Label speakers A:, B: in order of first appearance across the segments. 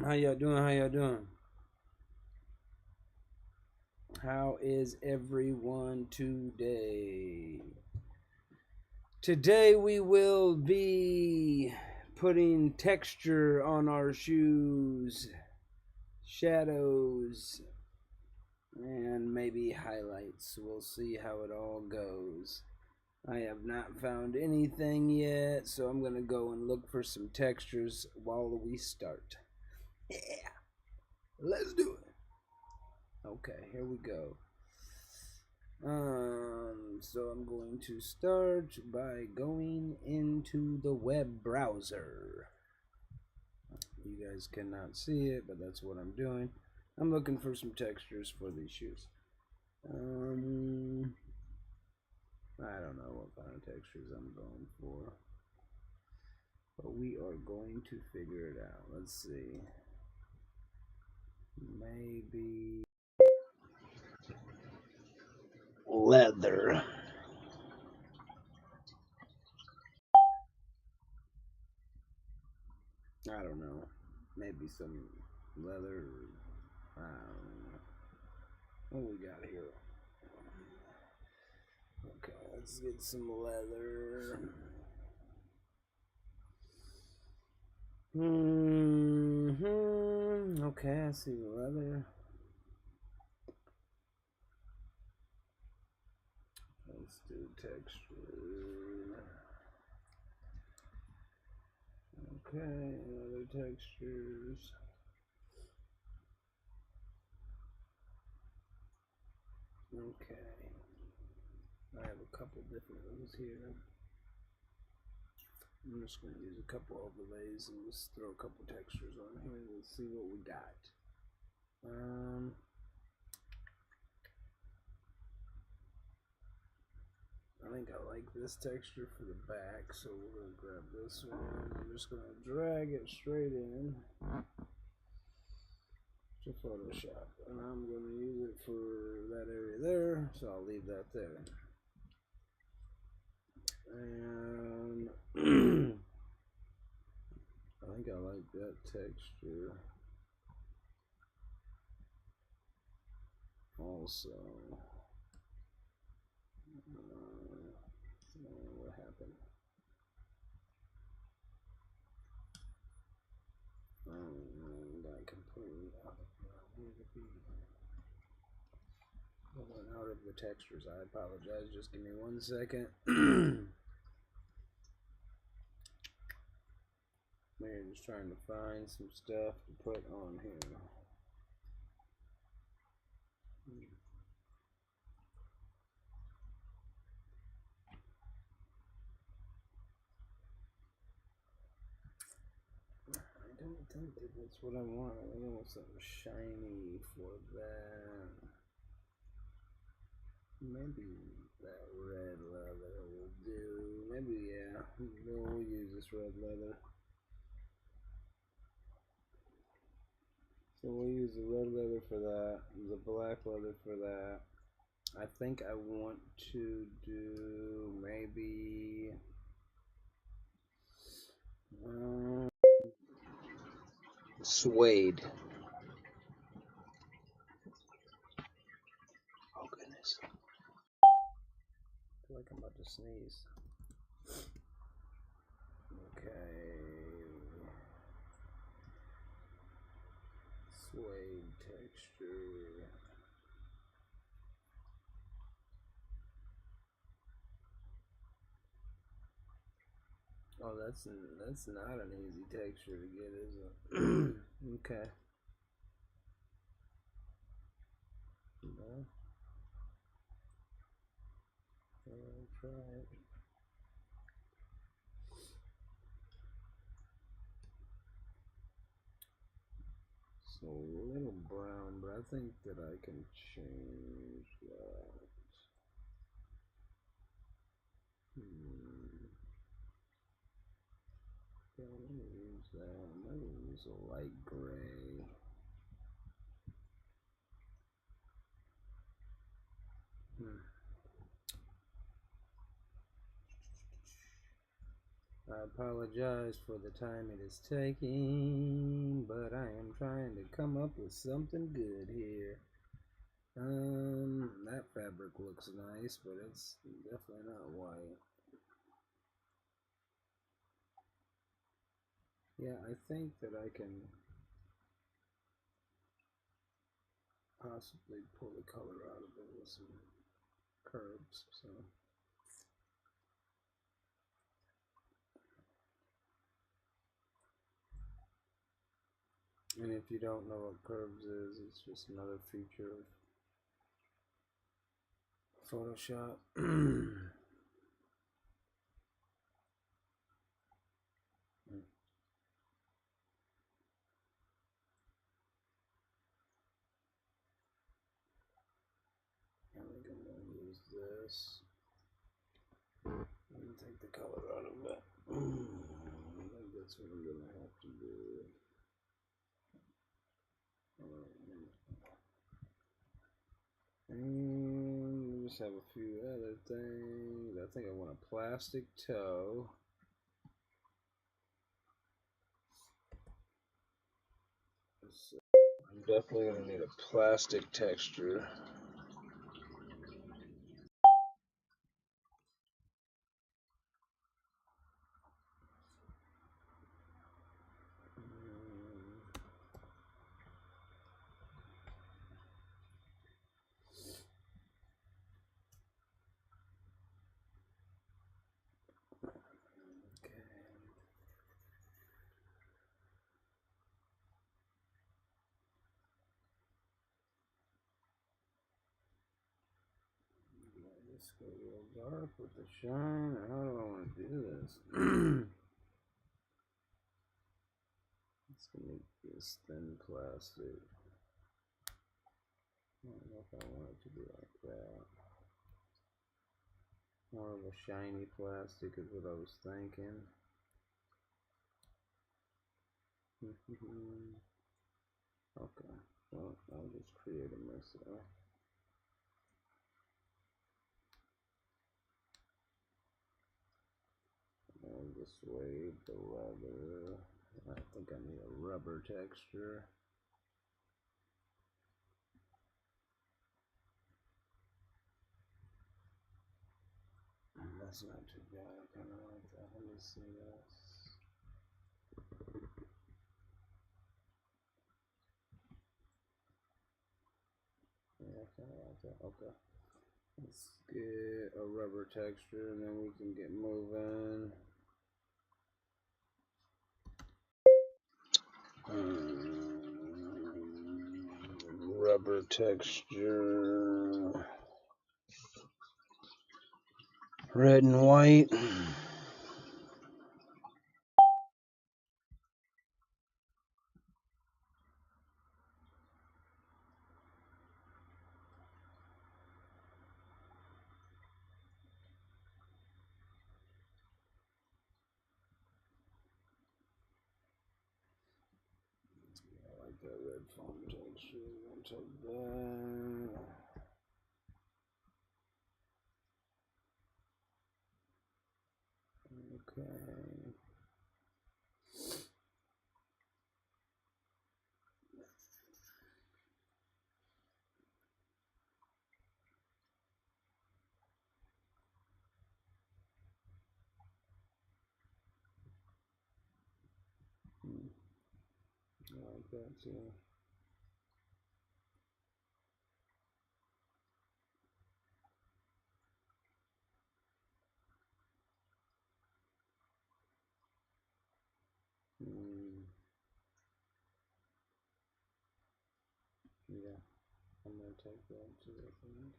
A: How y'all doing? How y'all doing? How is everyone today? Today we will be putting texture on our shoes, shadows, and maybe highlights. We'll see how it all goes. I have not found anything yet, so I'm going to go and look for some textures while we start. Yeah, let's do it. Okay, here we go. So I'm going to start by going into the web browser. You guys cannot see it, but that's what I'm doing. I'm looking for some textures for these shoes. I don't know what kind of textures I'm going for, but we are going to figure it out. Let's see. Maybe leather. I don't know. Maybe some leather. I don't know. What we got here? Okay, let's get some leather. Okay, I see leather. Let's do texture. Okay, other textures. Okay. I have a couple different ones here. I'm just going to use a couple overlays and just throw a couple textures on here and see what we got. I think I like this texture for the back, so we're going to grab this one. I'm just going to drag it straight in to Photoshop, and I'm going to use it for that area there, so I'll leave that there. And I think I like that texture also. What happened? Got completely out of the textures. I apologize. Just give me 1 second. We're just trying to find some stuff to put on here. I don't think that that's what I want. I think I want something shiny for that. Maybe that red leather will do. Maybe, yeah. We'll use this red leather. So we'll use the red leather for that, the black leather for that. I think I want to do maybe suede. Oh goodness. I feel like I'm about to sneeze. Okay. Suede texture. Oh, that's not an easy texture to get, is it? Okay. No. I'll try it. So a little brown, but I think that I can change that. Yeah, let me use that. I'm going to use a light gray. I apologize for the time it is taking, but I am come up with something good here. That fabric looks nice, but it's definitely not white. Yeah, I think that I can possibly pull the color out of it with some curves. So. And if you don't know what curves is, it's just another feature of Photoshop. I think I'm going to use this. I'm going to take the color out of it. I think that's what I'm going to have to do. And we just have a few other things. I think I want a plastic toe. So I'm definitely going to need a plastic texture. Let's go real dark with the shine. How do I want to do this? It's gonna make this thin plastic. I don't know if I want it to be like that. More of a shiny plastic is what I was thinking. Okay, well, I'll just create it myself. And the suede, the leather. I think I need a rubber texture. That's not too bad. I kind of like that. Let me see this. Yeah, I kind of like that. Okay. Let's get a rubber texture and then we can get moving. Rubber texture. Red and white. I like that red foam texture. I'll take that. Okay. I like that too. Yeah, I'm gonna take that too, I think.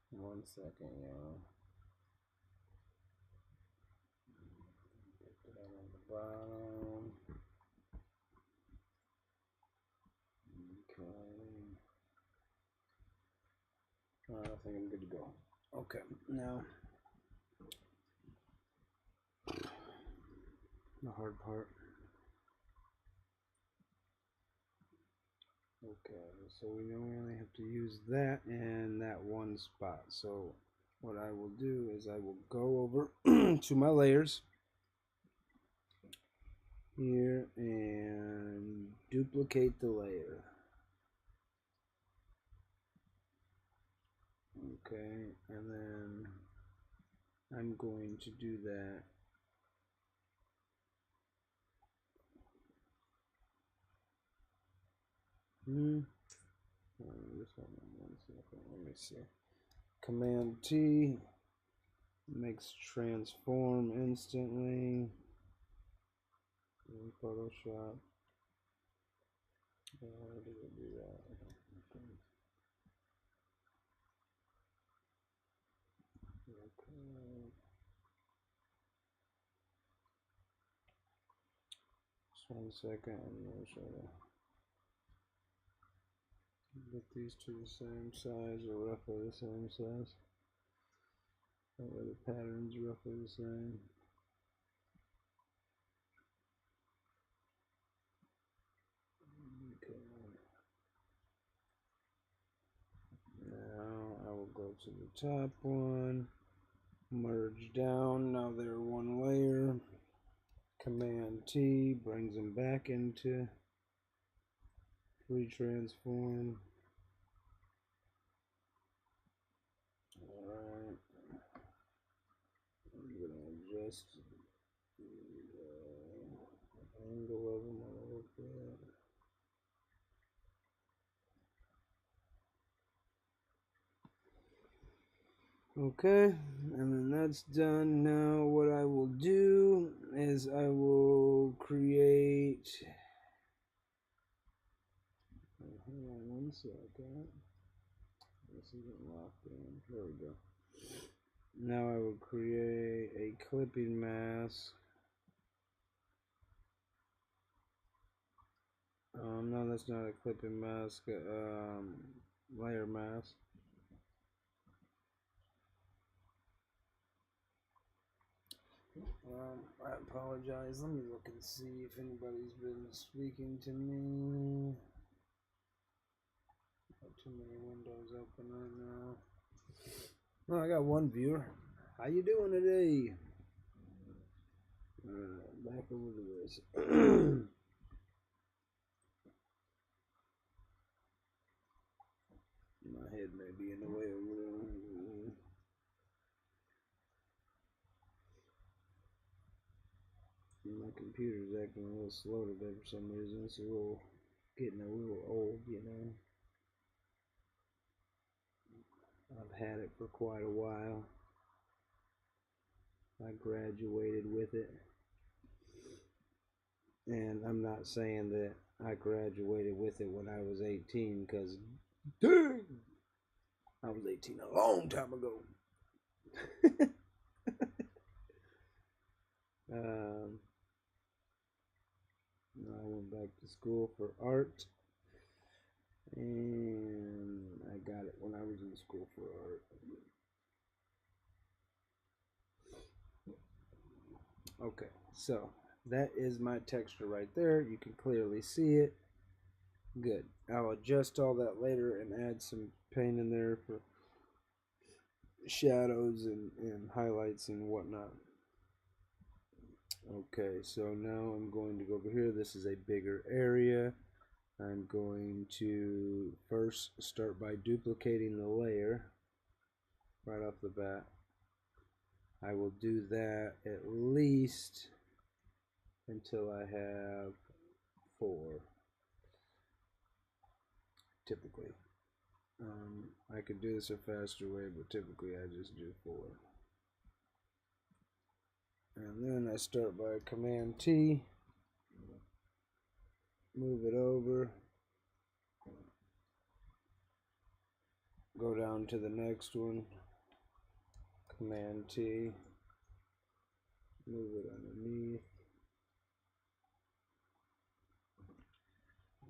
A: One second, y'all. Get that on the bottom. Okay. I think I'm good to go. Okay, now the hard part. Okay, so we know we only have to use that in that one spot. So what I will do is I will go over to my layers here and duplicate the layer. Okay, and then I'm going to do that. This one second. Let me see. Command T makes transform instantly in Photoshop. How do I do that? Okay. Just 1 second. I'm going to try to get these two the same size or roughly the same size. That way the pattern's roughly the same. Okay. Now I will go to the top one, merge down. Now they're one layer. Command T brings them back into free transform. Alright. I'm going to adjust the angle of them a little bit. Okay, and then that's done. Now what I will do is I will create, hold on 1 second. This isn't locked in. There we go. Now I will create a clipping mask. No, that's not a clipping mask. Layer mask. I apologize. Let me look and see if anybody's been speaking to me. Got too many windows open right now. Well, I got one viewer. How you doing today? Back over to this. My head may be in the way over there. My computer's acting a little slow today for some reason. It's getting a little old, you know. I've had it for quite a while. I graduated with it. And I'm not saying that I graduated with it when I was 18, because dang, I was 18 a long time ago. I went back to school for art, and I got it when I was in school for art. Okay, so that is my texture right there. You can clearly see it. Good. I'll adjust all that later and add some paint in there for shadows and highlights and whatnot. Okay, so now I'm going to go over here. This is a bigger area. I'm going to first start by duplicating the layer right off the bat. I will do that at least until I have 4, typically. I could do this a faster way, but typically I just do 4. And then I start by Command T, move it over, go down to the next one, Command T, move it underneath.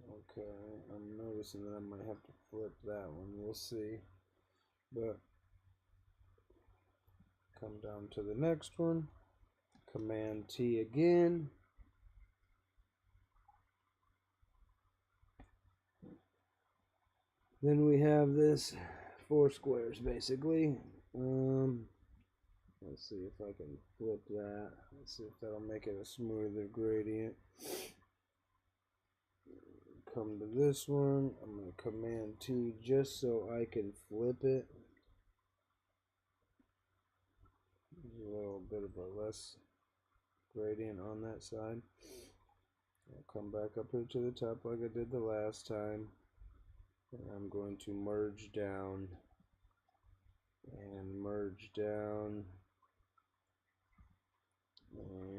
A: Okay, I'm noticing that I might have to flip that one. We'll see. But come down to the next one, Command T again. Then we have this 4 squares basically. Let's see if I can flip that. Let's see if that'll make it a smoother gradient. Come to this one. I'm going to Command T just so I can flip it. There's a little bit of a less gradient on that side. I'll come back up here to the top like I did the last time. And I'm going to merge down and merge down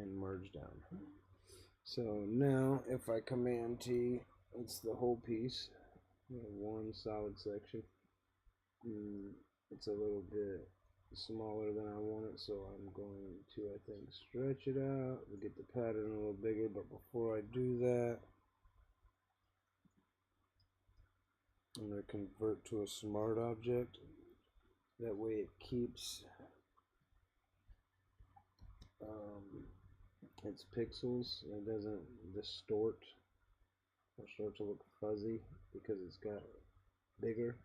A: and merge down. So now if I Command T, it's the whole piece. One solid section. It's a little bit smaller than I want it, so I'm going to, I think, stretch it out to get the pattern a little bigger. But before I do that, I'm going to convert to a smart object. That way it keeps its pixels. It doesn't distort or start to look fuzzy because it's got bigger.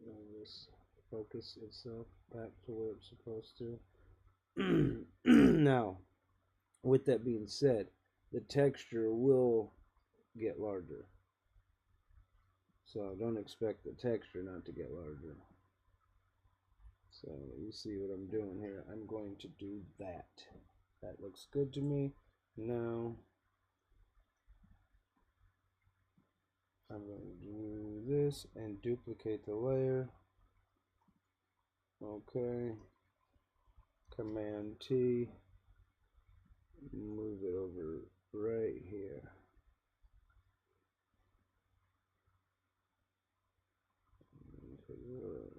A: And just focus itself back to where it's supposed to. Now, with that being said, the texture will get larger. So don't expect the texture not to get larger. So you see what I'm doing here. I'm going to do that. That looks good to me. Now I'm going to do this and duplicate the layer. Okay. Command T. Move it over right here.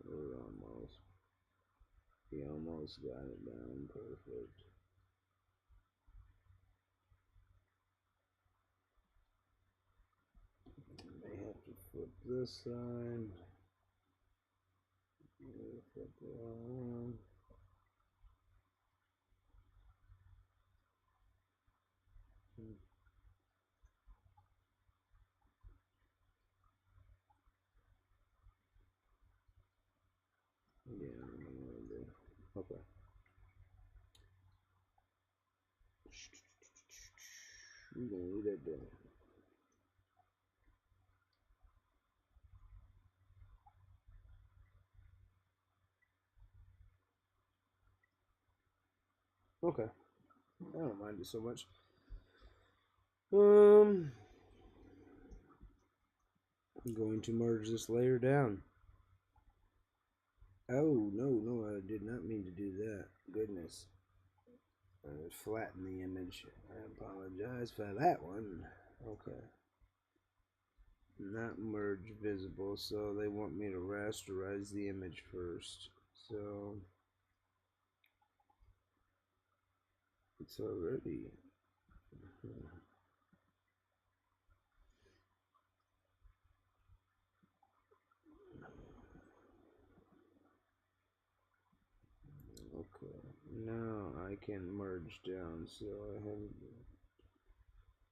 A: We're almost. We almost got it down perfect. May have to flip this side. Flip it on. Yeah, I don't know what to do. Okay. We're gonna leave that there. Okay. I don't mind it so much. I'm going to merge this layer down. Oh, no, I did not mean to do that. Goodness. I flattened the image. I apologize for that one. Okay. Not merge visible, so they want me to rasterize the image first. So it's already. Okay, now I can merge down. So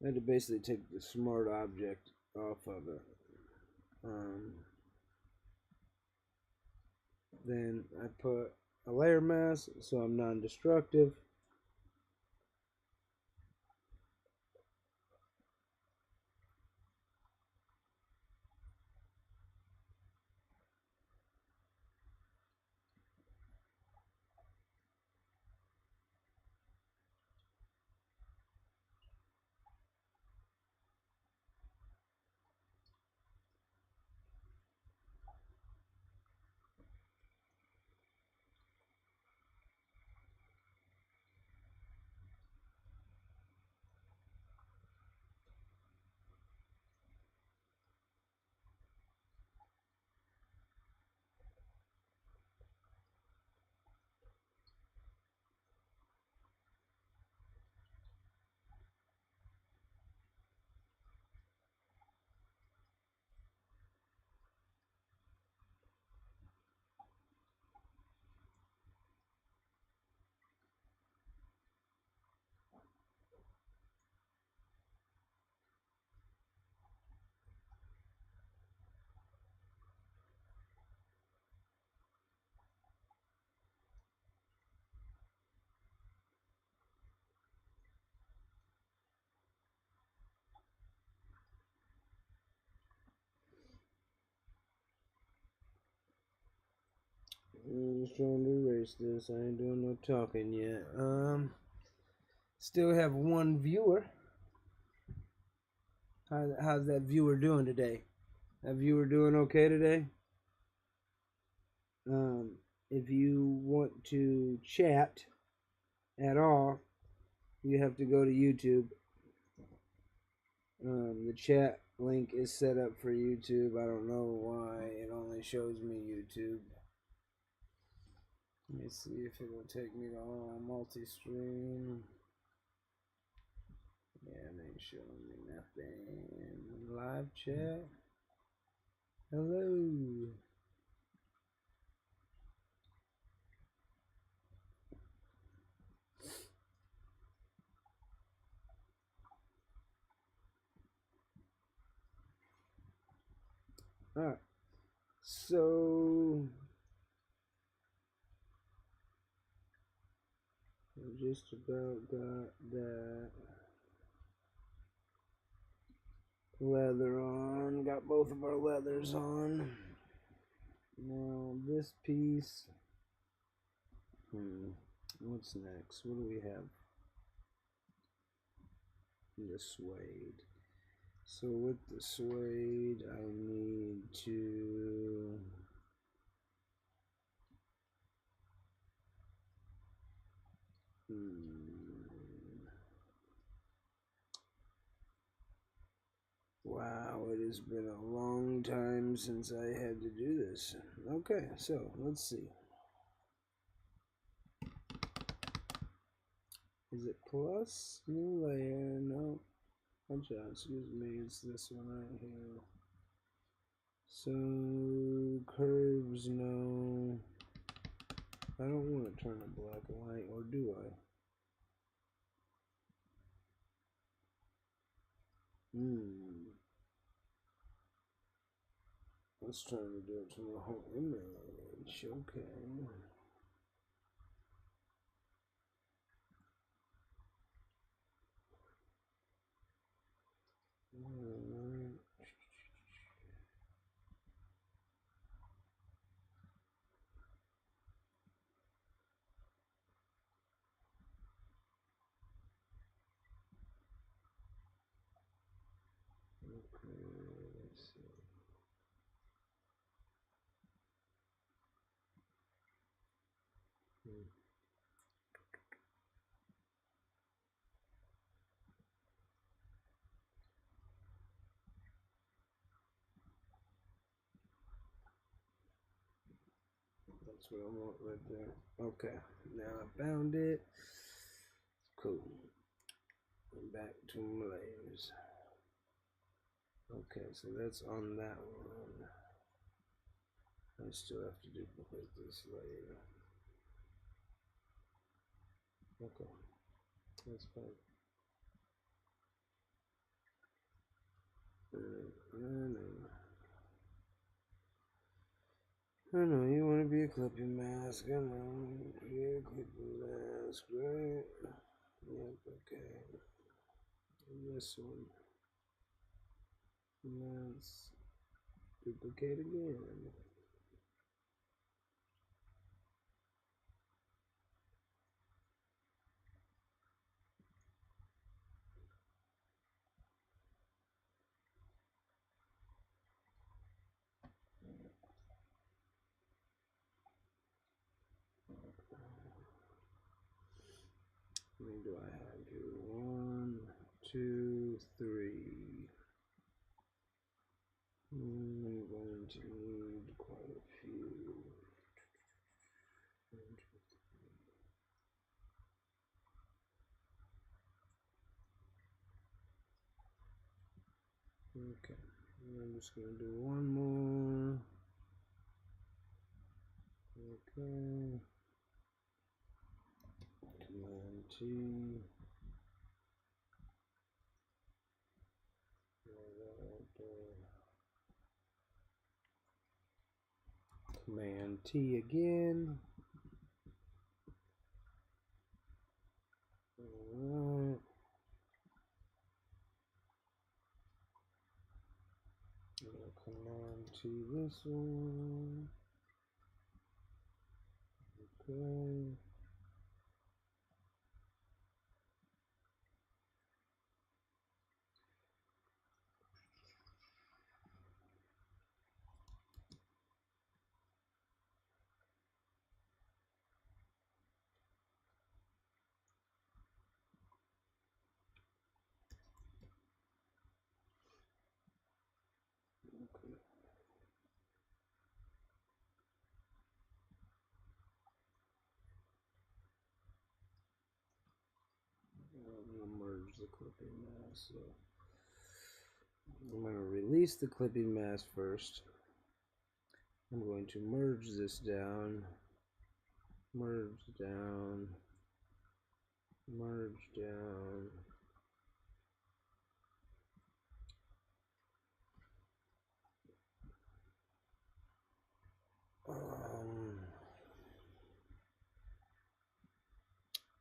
A: I had to basically take the smart object off of it. Then I put a layer mask so I'm non-destructive. I'm just trying to erase this. I ain't doing no talking yet. Still have one viewer. How's that viewer doing today? That viewer doing okay today? If you want to chat at all, you have to go to YouTube. The chat link is set up for YouTube. I don't know why it only shows me YouTube. Let me see if it'll take me to multi-stream. Yeah, it ain't showing me nothing. Live chat. Hello. Alright. So I just about got that leather on. Got both of our leathers on. Now this piece. What's next? What do we have? The suede. So with the suede, I need to wow, it has been a long time since I had to do this. Okay, so let's see. Is it plus? New layer? No. Excuse me, it's this one right here. So, curves, no. I don't want to turn it black and white, or do I? Let's try to do it to the whole image. Okay. Let's see. That's what I want right there. Okay, now I found it. Cool. I'm back to my layers. Okay, so that's on that one. I still have to duplicate this layer. Okay, that's fine. I know you want to be a clipping mask. I know. Create a clipping mask, right? Yep, okay. And this one. And let's duplicate again. How many do I have here? 1, 2, 3. I'm going to need quite a few. Okay, I'm just going to do one more. Okay. Command T. Command T again. Alright. Command T this one. Okay. I'm going to merge the clipping mask. So I'm going to release the clipping mask first. I'm going to merge this down, merge down, merge down.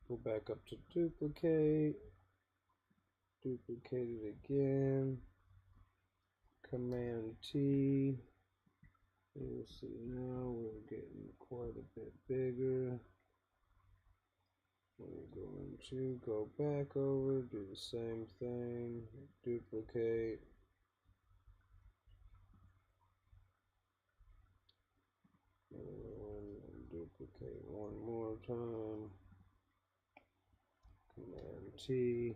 A: Go back up to duplicate, duplicate it again, Command T. You'll see now we're getting quite a bit bigger. We're going to go back over, do the same thing, duplicate. And duplicate one more time. Command T.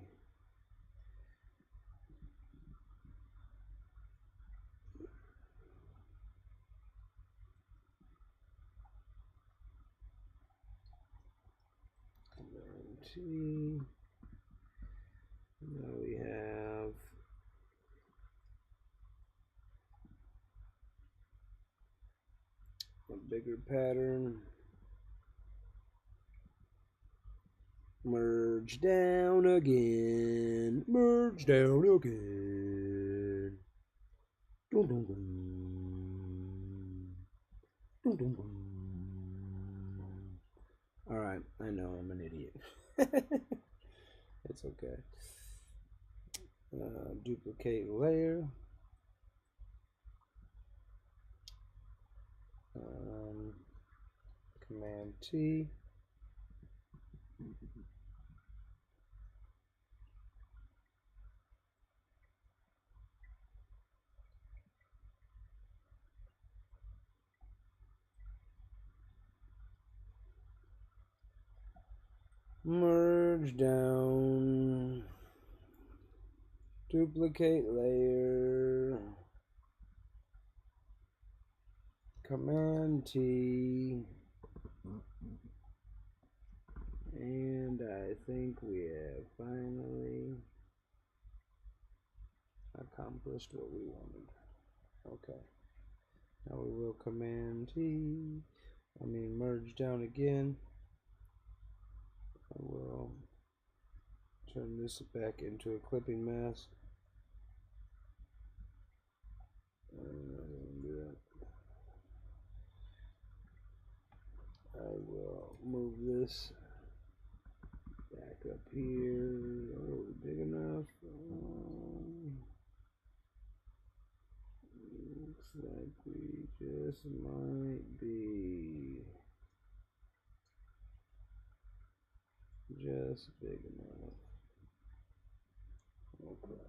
A: Command T. Now we have a bigger pattern. Merge down again. Merge down again. Dun, dun, dun. Dun, dun, dun. All right, I know I'm an idiot. It's okay. Duplicate layer. Command T. Merge down. Duplicate layer. Command T. And I think we have finally accomplished what we wanted. Okay. Now we will Command T. Merge down again. I will turn this back into a clipping mask. I will move this back up here. Are we big enough? Looks like we just might be just big enough. Okay.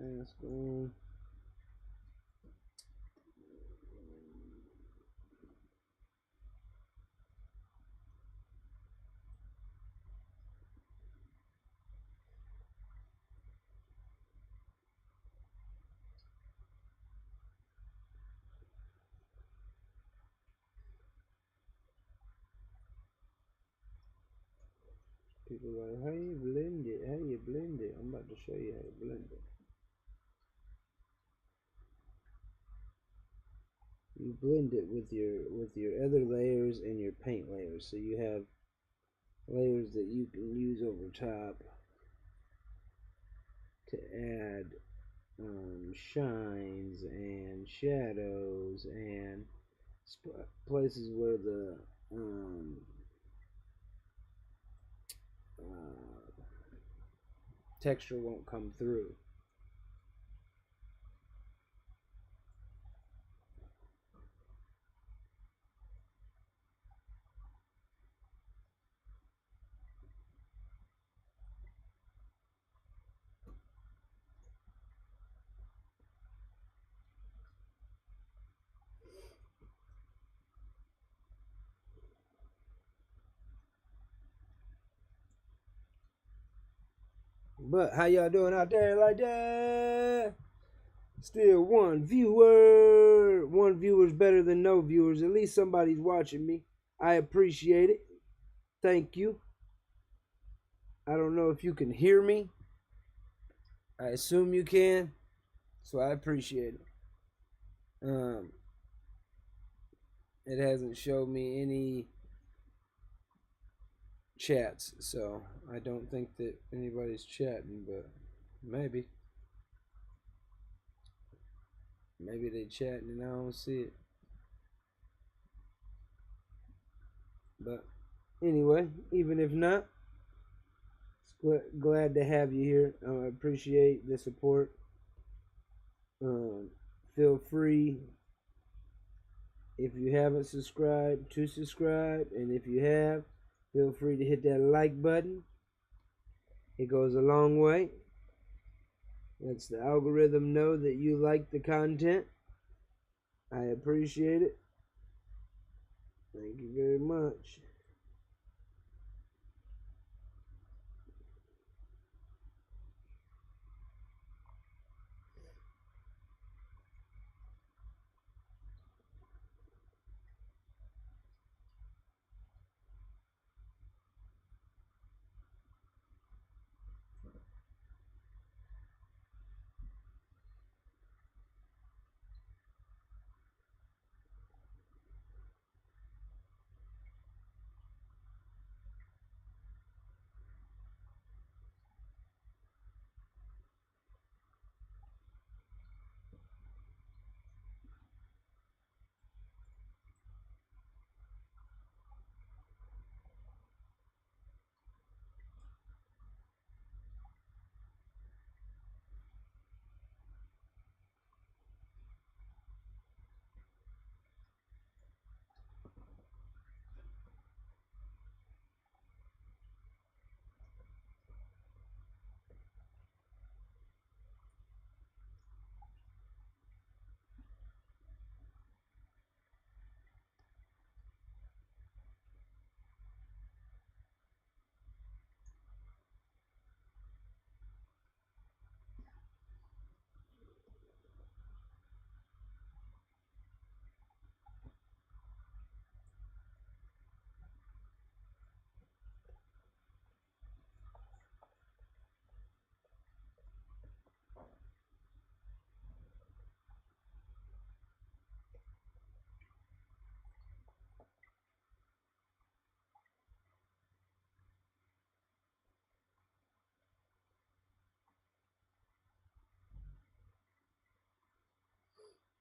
A: Mask on. People are like, how you blend it? How you blend it? I'm about to show you how to blend it. You blend it with your other layers and your paint layers. So you have layers that you can use over top to add shines and shadows and places where the texture won't come through. But how y'all doing out there like that? Still one viewer. One viewer's better than no viewers. At least somebody's watching me. I appreciate it. Thank you. I don't know if you can hear me. I assume you can. So I appreciate it. It hasn't showed me any chats, so I don't think that anybody's chatting, but maybe. Maybe they chatting and I don't see it. But anyway, even if not, glad to have you here. I appreciate the support. Feel free, if you haven't subscribed, to subscribe, and if you have, feel free to hit that like button. It goes a long way. Lets the algorithm know that you like the content. I appreciate it. Thank you very much.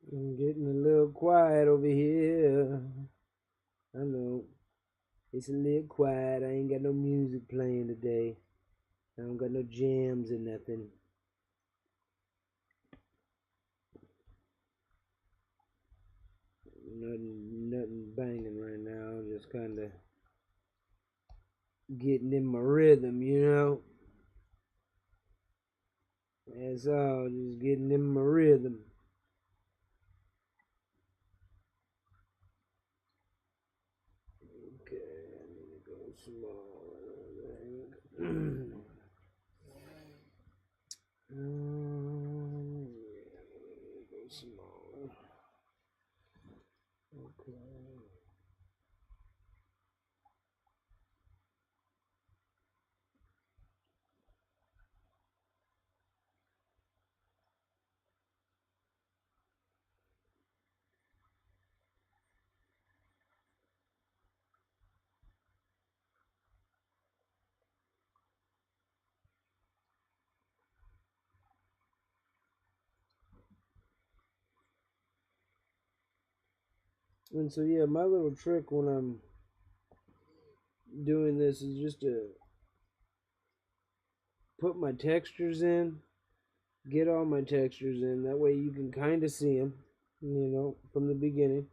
A: I'm getting a little quiet over here. I know. It's a little quiet. I ain't got no music playing today. I don't got no jams or nothing. Nothing banging right now. Just kind of getting in my rhythm, you know. That's all. Just getting in my rhythm. Okay, I need to go small. Go small. Okay. And so yeah, my little trick when I'm doing this is just to put my textures in, get all my textures in. That way you can kind of see them, from the beginning.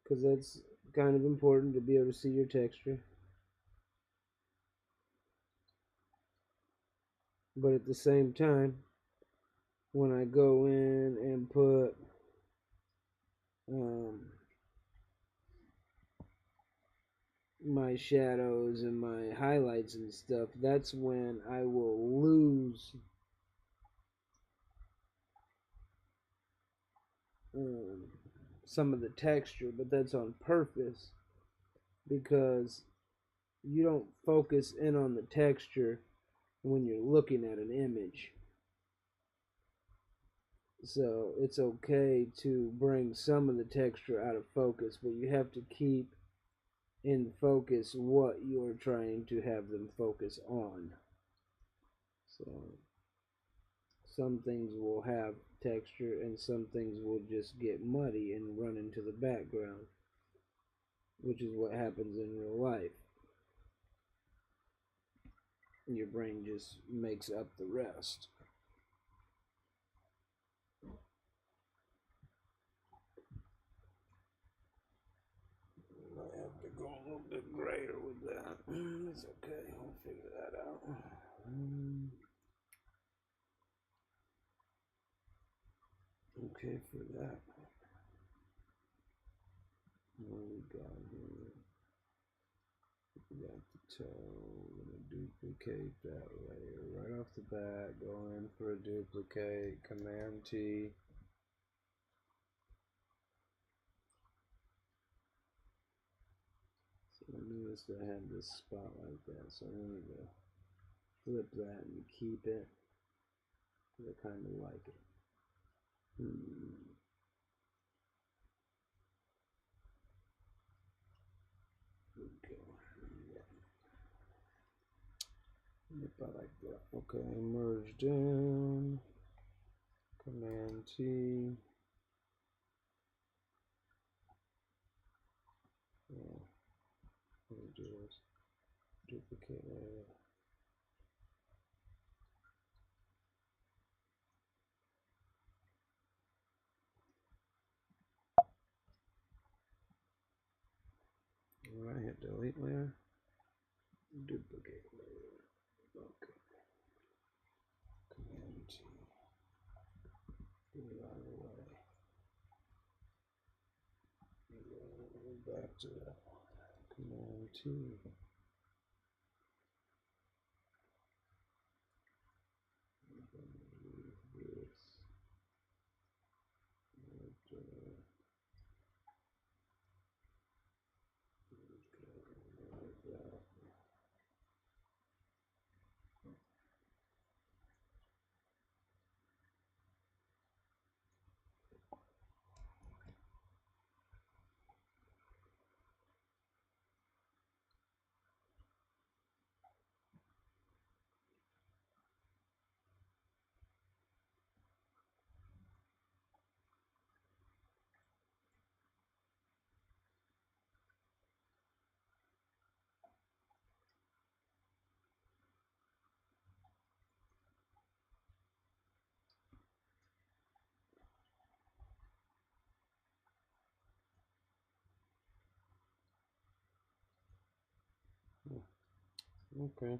A: Because that's kind of important to be able to see your texture. But at the same time, when I go in and put my shadows and my highlights and stuff, that's when I will lose some of the texture, but that's on purpose because you don't focus in on the texture when you're looking at an image. So it's okay to bring some of the texture out of focus, but you have to keep in focus what you're trying to have them focus on. So some things will have texture and some things will just get muddy and run into the background, which is what happens in real life. Your brain just makes up the rest. I have to go a little bit grayer with that. It's okay, I'll figure that out. Okay for that. What we got here? We got the toe. We're gonna duplicate that layer right off the bat. Go in for a duplicate. Command T. So I noticed I had this spot like that, so I wanted to flip that and keep it. I kind of like it. Okay. Yep, I like that. Okay, merged in. Command T. Yeah. What we do is duplicate layer. Alright, hit delete layer. Duplicate layer. Okay. Command T. Get it out of the way. Go back to that. Command T. Okay.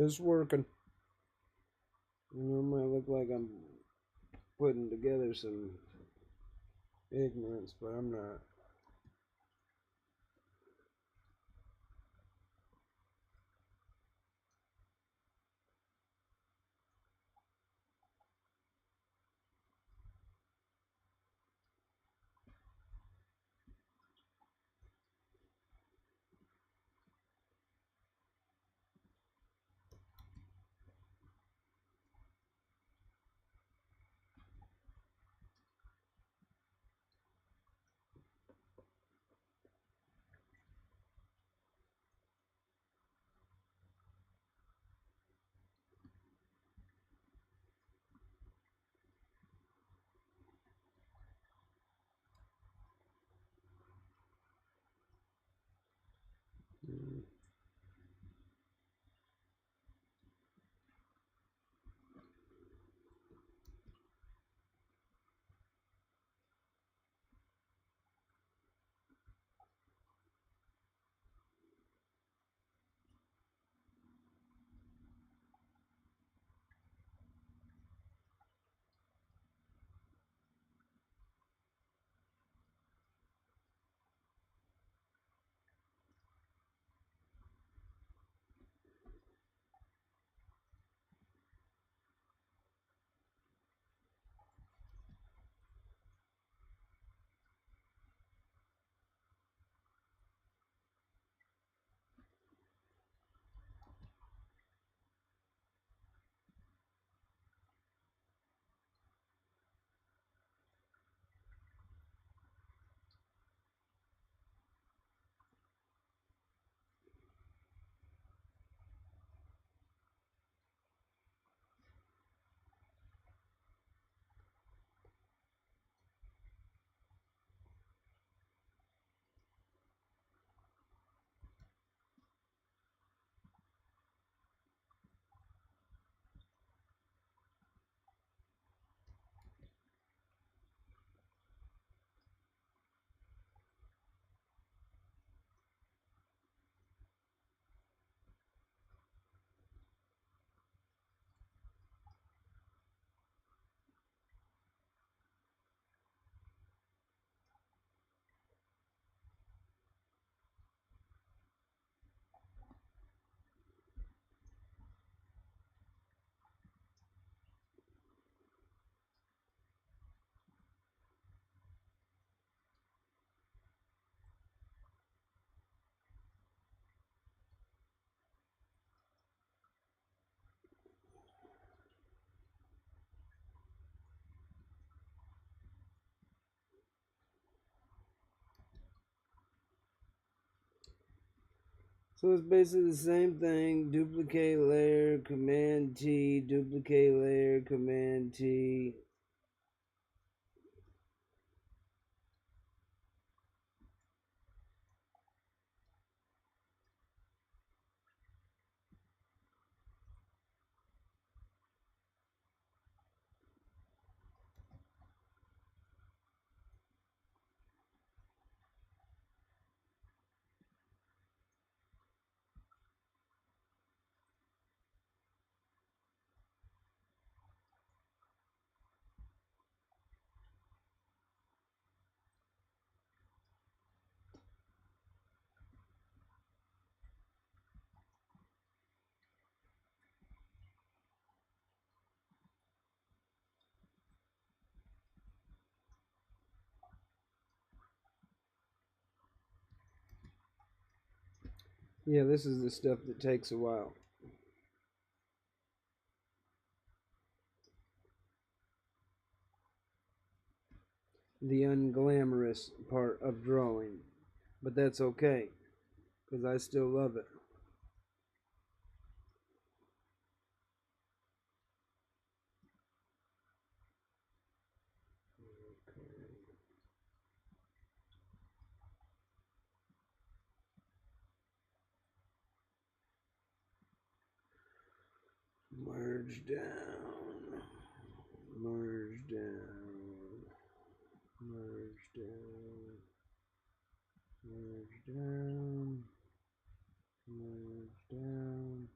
A: It's working. You know, it might look like I'm putting together some ignorance, but I'm not. So it's basically the same thing. Duplicate layer, Command T, duplicate layer, Command T. Yeah, this is the stuff that takes a while. The unglamorous part of drawing. But that's okay, because I still love it. Merge down. Merge down. Merge down. Merge down. Merge down.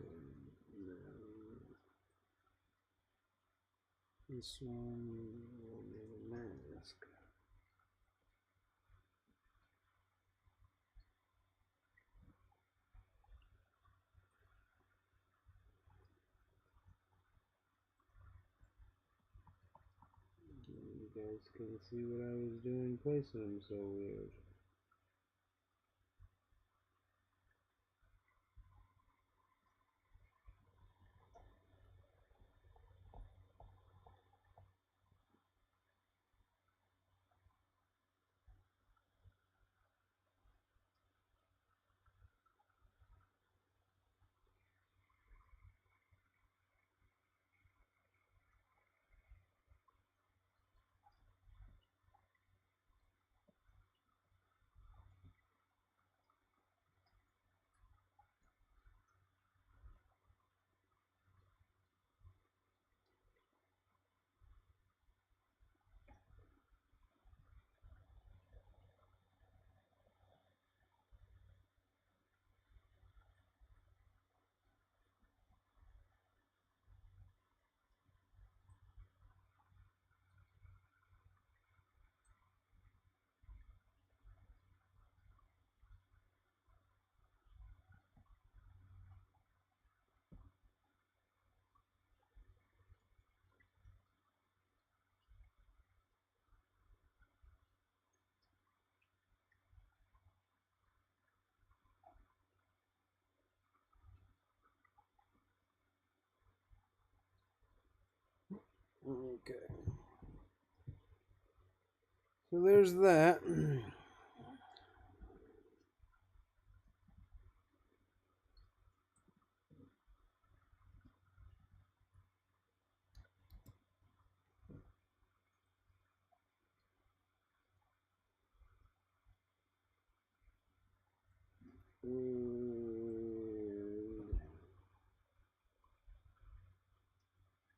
A: Okay. This one will need a mask. You guys can see what I was doing placing them so weird. Okay. So there's that.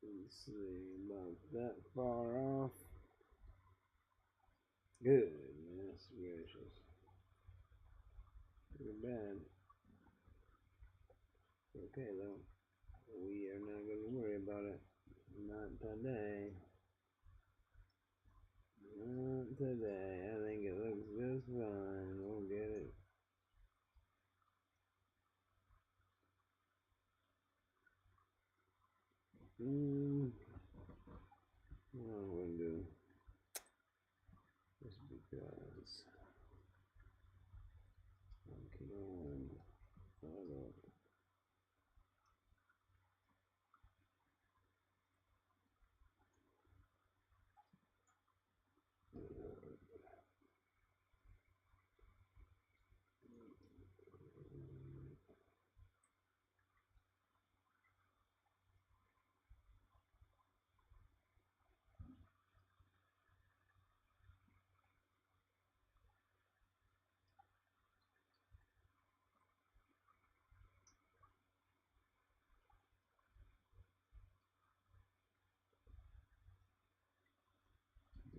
A: Let's see, about that far off. Goodness gracious. Pretty bad. Okay though. We are not going to worry about it. Not today. Not today. I think it looks just fine. We'll get it. What am I going to do? Just because. Come on. Follow.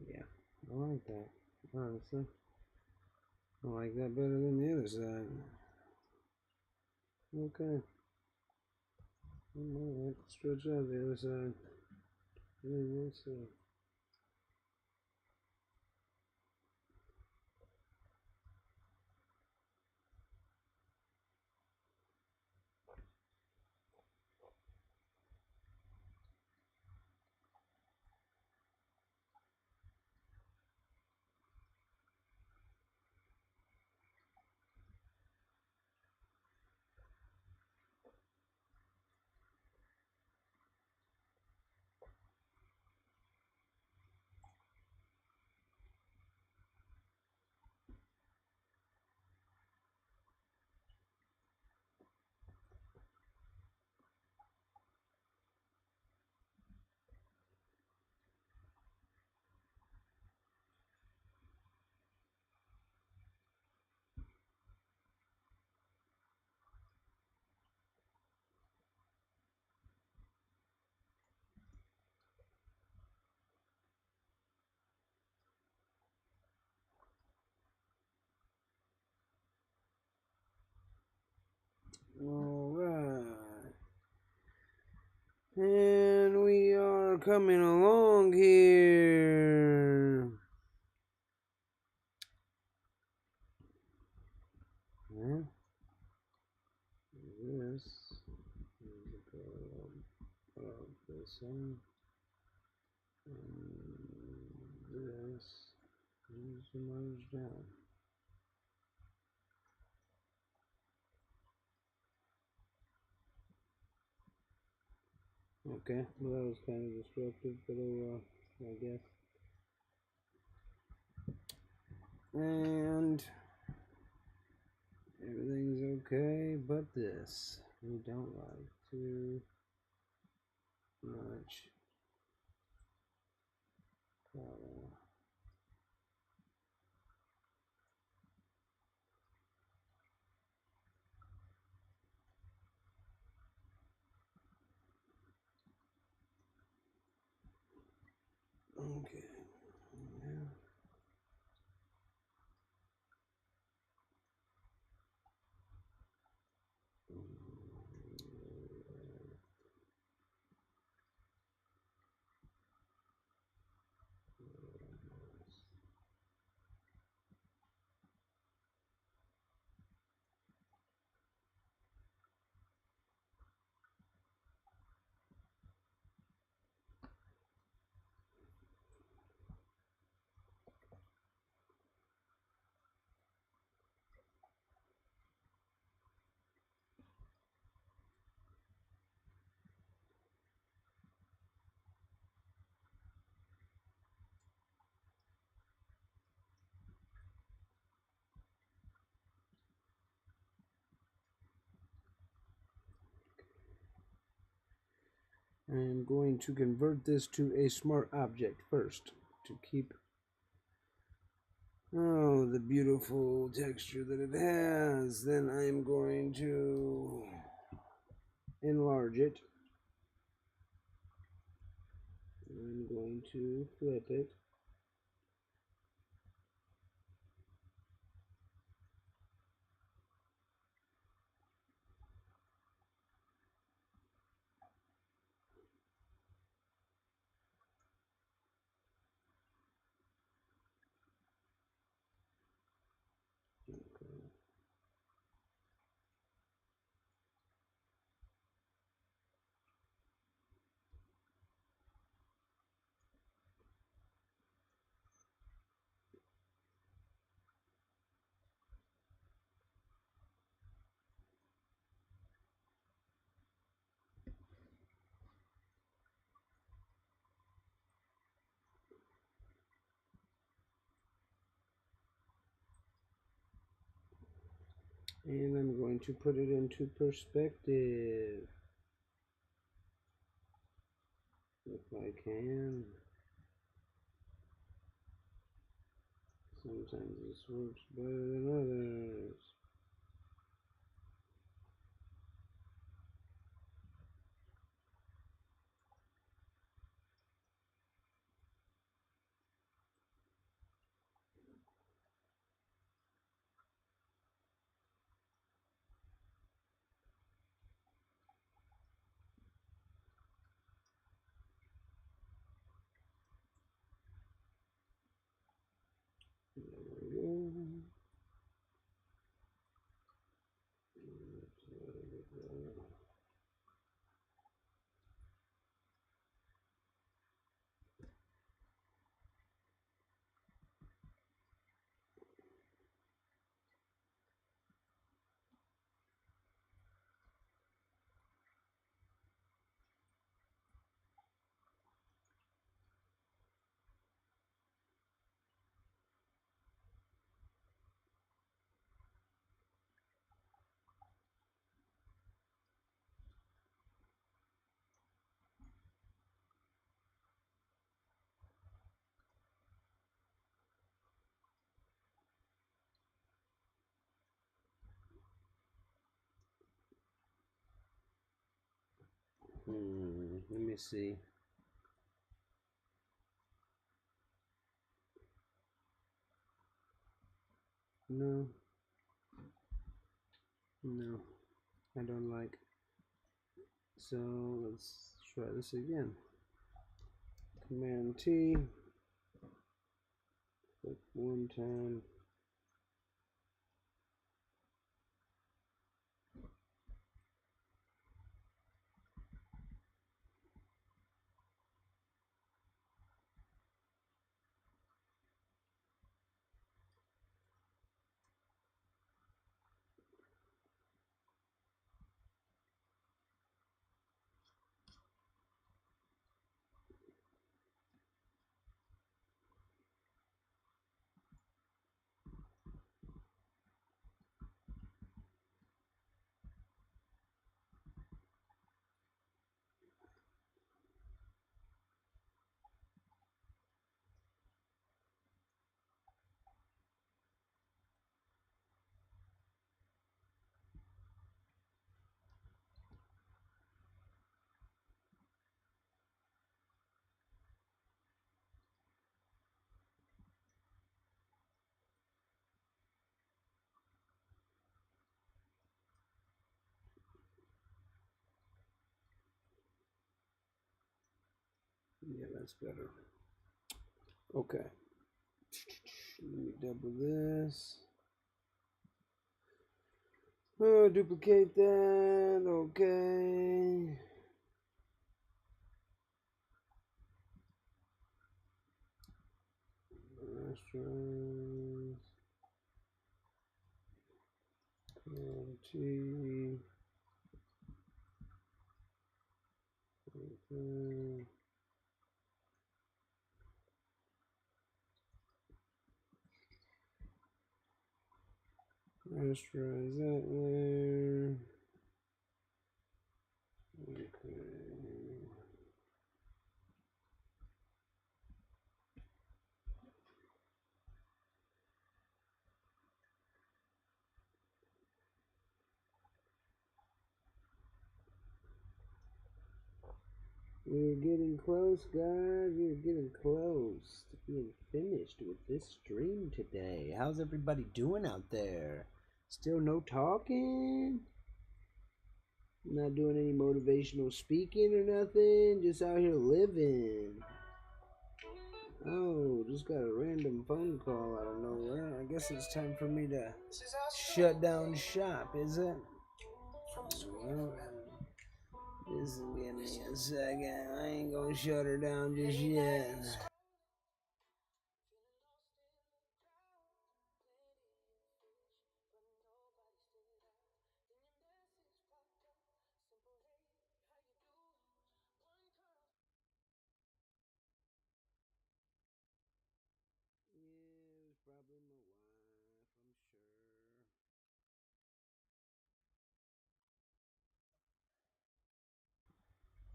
A: Yeah, I like that. Honestly, I like that better than the other side. Okay. Alright, stretch out the other side. We'll see. Alright. coming along here. Yeah. This is the parallel of this one. And this is merged down. Okay, well that was kind of destructive, but oh well, I guess. And everything's okay, but this. We don't like too much color. Okay. Yeah. I am going to convert this to a smart object first to keep the beautiful texture that it has. Then I'm going to enlarge it. I'm going to flip it. And I'm going to put it into perspective, if I can. Sometimes this works better than others. There we go. Let me see. No. No. I don't like. So let's try this again. Command T. Click one time. Yeah, that's better. Okay. Let me double this. Oh, duplicate that. Okay. Restaurants. T. Okay. Restaurant is that there? Okay. We're getting close, guys. We're getting close to being finished with this stream today. How's everybody doing out there? Still no talking? Not doing any motivational speaking or nothing? Just out here living. Oh, just got a random phone call out of nowhere. I guess it's time for me to shut down shop, is it? Well, just give me a second. I ain't gonna shut her down just yet. Yeah, it was probably my wife, I'm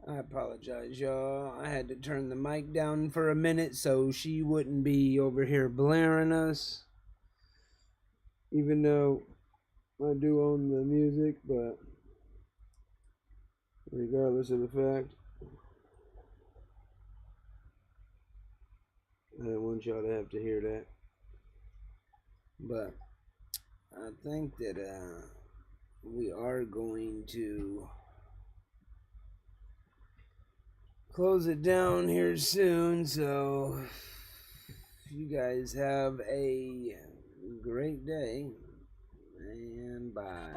A: sure. I apologize, y'all. I had to turn the mic down for a minute so she wouldn't be over here blaring us. Even though I do own the music, but regardless of the fact, I didn't want y'all to have to hear that. But I think that we are going to close it down here soon, so you guys have a great day and bye.